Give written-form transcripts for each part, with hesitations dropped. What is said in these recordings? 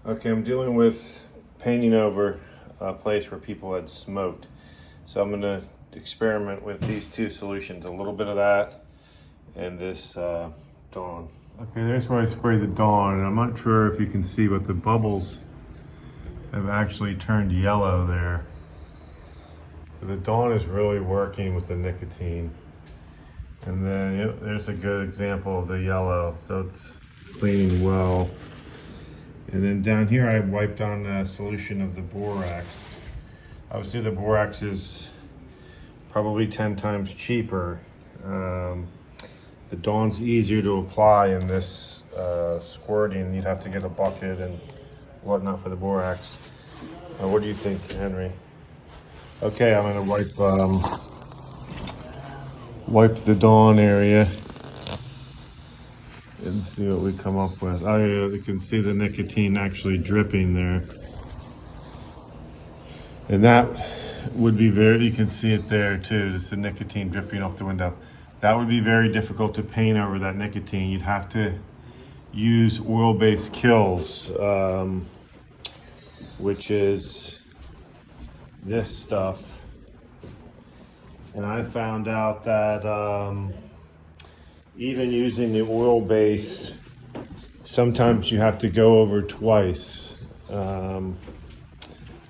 Okay, I'm dealing with painting over a place where people had smoked. So I'm gonna experiment with these two solutions, a little bit of that and this Dawn. Okay, there's where I sprayed the Dawn, and I'm not sure if you can see, but the bubbles have actually turned yellow there. So the Dawn is really working with the nicotine. And then there's a good example of the yellow, so it's cleaning well. And then down here I wiped on the solution of the borax. Obviously the borax is probably 10 times cheaper. The Dawn's easier to apply in this squirting. You'd have to get a bucket and whatnot for the borax. What do you think, Henry? Okay, I'm gonna wipe the Dawn area and see what we come up with. Oh yeah, you can see the nicotine actually dripping there. And that would be you can see it there too, just the nicotine dripping off the window. That would be very difficult to paint over that nicotine. You'd have to use oil-based kills, which is this stuff. And I found out that even using the oil base, sometimes you have to go over twice. But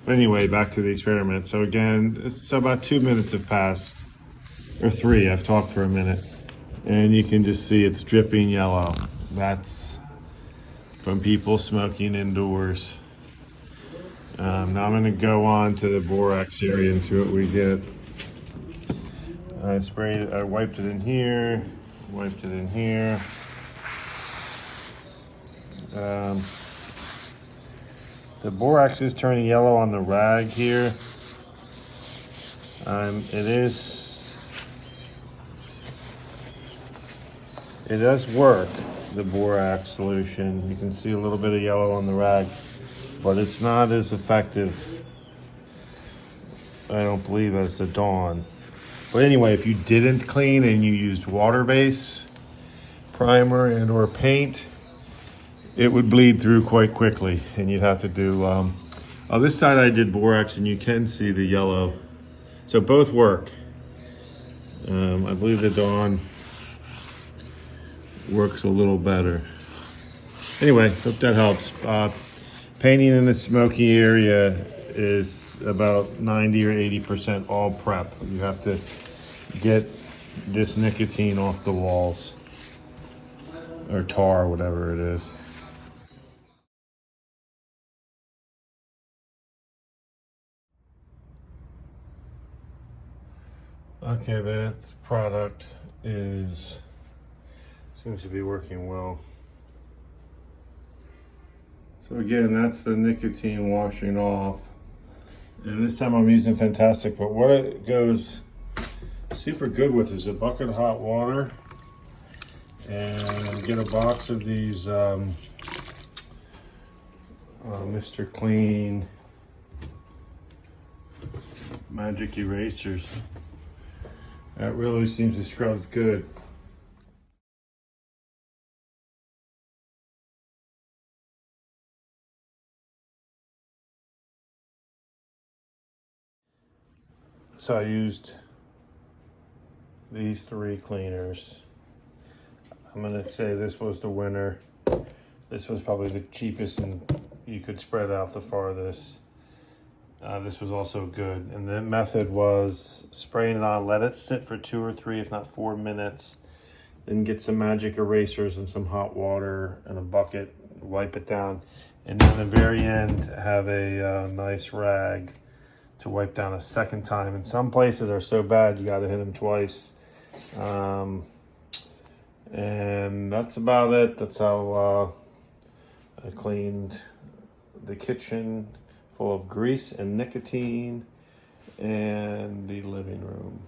anyway, back to the experiment. So again, so about 2 minutes have passed, or 3, I've talked for a minute. And you can just see it's dripping yellow. That's from people smoking indoors. Now I'm gonna go on to the borax area and see what we get. I wiped it in here, wiped it in here. The borax is turning yellow on the rag here. It does work, the borax solution. You can see a little bit of yellow on the rag, but it's not as effective, I don't believe, as the Dawn. But anyway, if you didn't clean and you used water base, primer, and or paint, it would bleed through quite quickly, and you'd have to do, on this side I did borax, and you can see the yellow. So both work. I believe the Dawn works a little better. Anyway, hope that helps. Painting in a smoky area is about 90 or 80% all prep. You have to get this nicotine off the walls, or tar, whatever it is. Okay, this product seems to be working well. So again, that's the nicotine washing off. And this time I'm using Fantastic, but what it goes super good with is a bucket of hot water, and get a box of these Mr. Clean magic erasers. That really seems to scrub good. So I used these 3 cleaners. I'm gonna say this was the winner. This was probably the cheapest, and you could spread out the farthest. This was also good. And the method was spraying it on, let it sit for 2 or 3, if not 4 minutes. Then get some magic erasers and some hot water and a bucket, wipe it down. And then at the very end, have a nice rag to wipe down a second time. And some places are so bad, you gotta hit them twice. And that's about it. That's how I cleaned the kitchen full of grease and nicotine, and the living room.